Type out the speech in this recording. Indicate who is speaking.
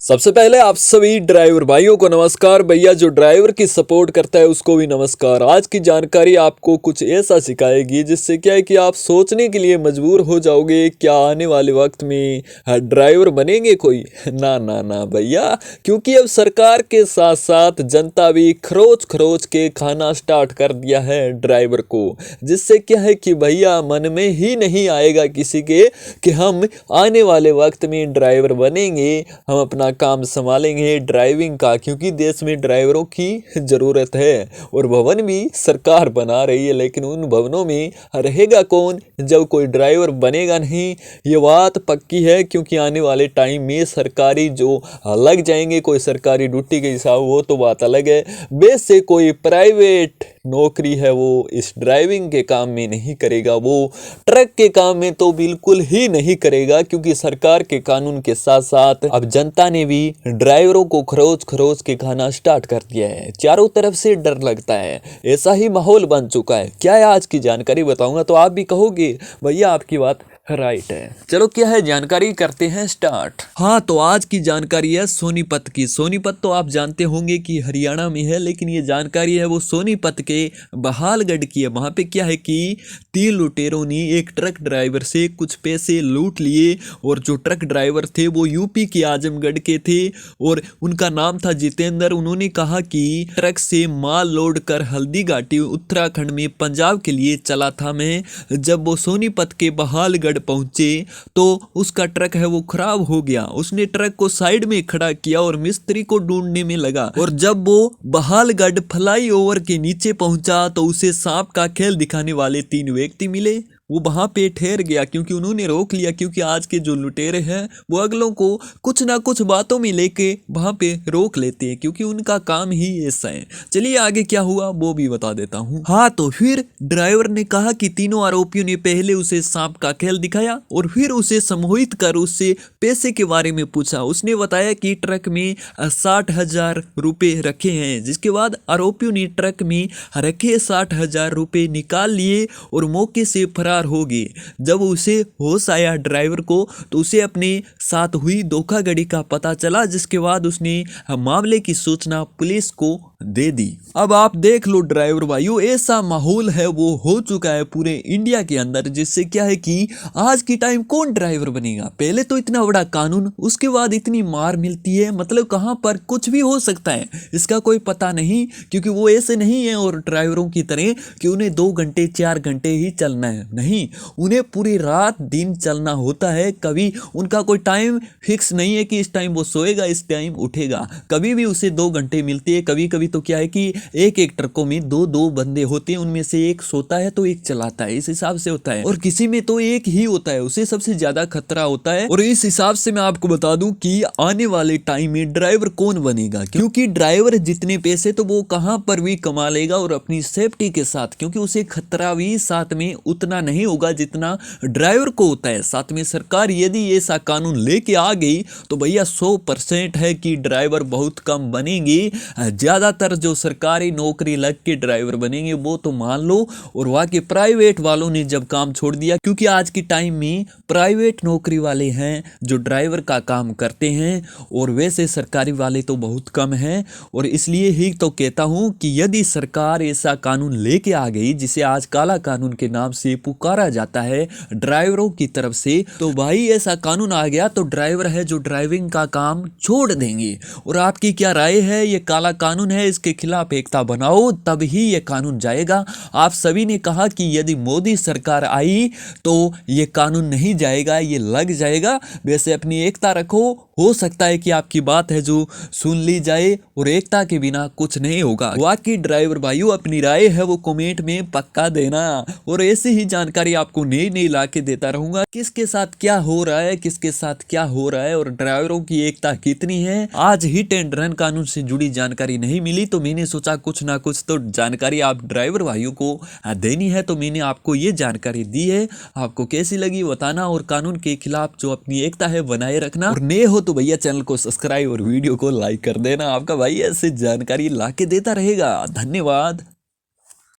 Speaker 1: सबसे पहले आप सभी ड्राइवर भाइयों को नमस्कार। भैया जो ड्राइवर की सपोर्ट करता है उसको भी नमस्कार। आज की जानकारी आपको कुछ ऐसा सिखाएगी जिससे क्या है कि आप सोचने के लिए मजबूर हो जाओगे, क्या आने वाले वक्त में ड्राइवर बनेंगे कोई? ना ना ना भैया, क्योंकि अब सरकार के साथ साथ जनता भी खरोच खरोच के खाना स्टार्ट कर दिया है ड्राइवर को, जिससे क्या है कि भैया मन में ही नहीं आएगा किसी के कि हम आने वाले वक्त में ड्राइवर बनेंगे, हम अपना काम संभालेंगे ड्राइविंग का, क्योंकि देश में ड्राइवरों की ज़रूरत है। और भवन भी सरकार बना रही है, लेकिन उन भवनों में रहेगा कौन जब कोई ड्राइवर बनेगा नहीं? ये बात पक्की है, क्योंकि आने वाले टाइम में सरकारी जो लग जाएंगे कोई सरकारी ड्यूटी के हिसाब, वो तो बात अलग है। बेस से कोई प्राइवेट नौकरी है वो इस ड्राइविंग के काम में नहीं करेगा, वो ट्रक के काम में तो बिल्कुल ही नहीं करेगा, क्योंकि सरकार के कानून के साथ साथ अब जनता ने भी ड्राइवरों को खरोच खरोच के खाना स्टार्ट कर दिया है। चारों तरफ से डर लगता है, ऐसा ही माहौल बन चुका है। क्या है आज की जानकारी बताऊंगा तो आप भी कहोगे भैया आपकी बात राइट है। चलो क्या है जानकारी करते हैं स्टार्ट। हाँ, तो आज की जानकारी है सोनीपत की। सोनीपत तो आप जानते होंगे कि हरियाणा में है, लेकिन ये जानकारी है वो सोनीपत के बहालगढ़ की है। वहाँ पे क्या है कि 3 लुटेरों ने एक ट्रक ड्राइवर से कुछ पैसे लूट लिए, और जो ट्रक ड्राइवर थे वो यूपी के आजमगढ़ के थे और उनका नाम था जितेंद्र। उन्होंने कहा कि ट्रक से माल लोड कर हल्दी घाटी उत्तराखंड में पंजाब के लिए चला था मैं। जब वो सोनीपत के बहालगढ़ पहुंचे तो उसका ट्रक है वो खराब हो गया। उसने ट्रक को साइड में खड़ा किया और मिस्त्री को ढूंढने में लगा, और जब वो बहालगढ़ फ्लाईओवर के नीचे पहुंचा तो उसे सांप का खेल दिखाने वाले 3 व्यक्ति मिले। वो वहां पे ठहर गया, क्योंकि उन्होंने रोक लिया, क्योंकि आज के जो लुटेरे हैं वो अगलों को कुछ ना कुछ बातों में लेके वहां पे रोक लेते हैं, क्योंकि उनका काम ही ऐसा है। चलिए आगे क्या हुआ वो भी बता देता हूँ। हाँ, तो फिर ड्राइवर ने कहा कि तीनों आरोपियों ने पहले उसे सांप का खेल दिखाया और फिर उसे सम्मोहित कर उससे पैसे के बारे में पूछा। उसने बताया कि ट्रक में 60,000 रुपये रखे हैं, जिसके बाद आरोपियों ने ट्रक में रखे 60,000 रुपये निकाल लिए और मौके से फरार हो गए। जब उसे होश आया ड्राइवर को, तो उसे अपने साथ हुई धोखाधड़ी का पता चला, जिसके बाद उसने मामले की सूचना पुलिस को दे दी। अब आप देख लो ड्राइवर भाइयों, ऐसा माहौल है वो हो चुका है पूरे इंडिया के अंदर, जिससे क्या है कि आज की टाइम कौन ड्राइवर बनेगा? पहले तो इतना बड़ा कानून, उसके बाद इतनी मार मिलती है, मतलब कहां पर कुछ भी हो सकता है, इसका कोई पता नहीं। क्योंकि वो ऐसे नहीं है और ड्राइवरों की तरह कि उन्हें 2 घंटे 4 घंटे ही चलना है, नहीं, उन्हें पूरी रात दिन चलना होता है। कभी उनका कोई टाइम फिक्स नहीं है कि इस टाइम वो सोएगा इस टाइम उठेगा, कभी भी उसे 2 घंटे मिलते हैं। कभी कभी तो क्या है कि एक ट्रकों में 2 बंदे होते हैं, उनमें से एक सोता है तो एक चलाता है, इस हिसाब से होता है। और किसी में तो एक ही होता है, उसे सबसे ज्यादा खतरा होता है। और इस हिसाब से मैं आपको बता दूं कि आने वाले टाइम में ड्राइवर कौन बनेगा, क्योंकि ड्राइवर जितने पैसे तो वो कहां पर भी कमा लेगा, और अपनी सेफ्टी के साथ, क्योंकि उसे खतरा भी साथ में उतना नहीं होगा जितना ड्राइवर को होता है। साथ में सरकार यदि ऐसा कानून लेके आ गई तो भैया 100% है कि ड्राइवर बहुत कम बनेंगे। ज्यादातर जो सरकारी नौकरी लग के ड्राइवर बनेंगे वो तो मान लो, और वहाँ के प्राइवेट वालों ने जब काम छोड़ दिया, क्योंकि आज की टाइम में प्राइवेट नौकरी वाले हैं जो ड्राइवर का काम करते हैं, और वैसे सरकारी वाले तो बहुत कम हैं। और इसलिए ही तो कहता हूं कि यदि सरकार ऐसा कानून लेके आ गई, जिसे आज काला कानून के नाम से पुकारा जाता है ड्राइवरों की तरफ से, तो भाई ऐसा कानून आ गया तो ड्राइवर है जो ड्राइविंग का काम छोड़ देंगे। और आपकी क्या राय है? ये काला कानून है, इसके खिलाफ एकता बनाओ, तब ही ये कानून जाएगा। आप सभी ने कहा कि यदि मोदी सरकार आई तो ये कानून नहीं जाएगा, ये लग जाएगा। वैसे अपनी एकता रखो, हो सकता है कि आपकी बात है जो सुन ली जाए, और एकता के बिना कुछ नहीं होगा। वाकई ड्राइवर भाइयों अपनी राय है वो कमेंट में पक्का देना, और ऐसी ही जानकारी आपको नई नई ला के देता रहूंगा, किसके साथ क्या हो रहा है, किसके साथ क्या हो रहा है, और ड्राइवरों की एकता कितनी है। आज हिट एंड रन कानून से जुड़ी जानकारी नहीं मिली, तो मैंने सोचा कुछ ना कुछ तो जानकारी आप ड्राइवर भाइयों को देनी है, तो मैंने आपको ये जानकारी दी है। आपको कैसी लगी बताना, और कानून के खिलाफ जो अपनी एकता है बनाए रखना, और नए हो तो भैया चैनल को सब्सक्राइब और वीडियो को लाइक कर देना। आपका भाई ऐसे जानकारी ला के देता रहेगा। धन्यवाद।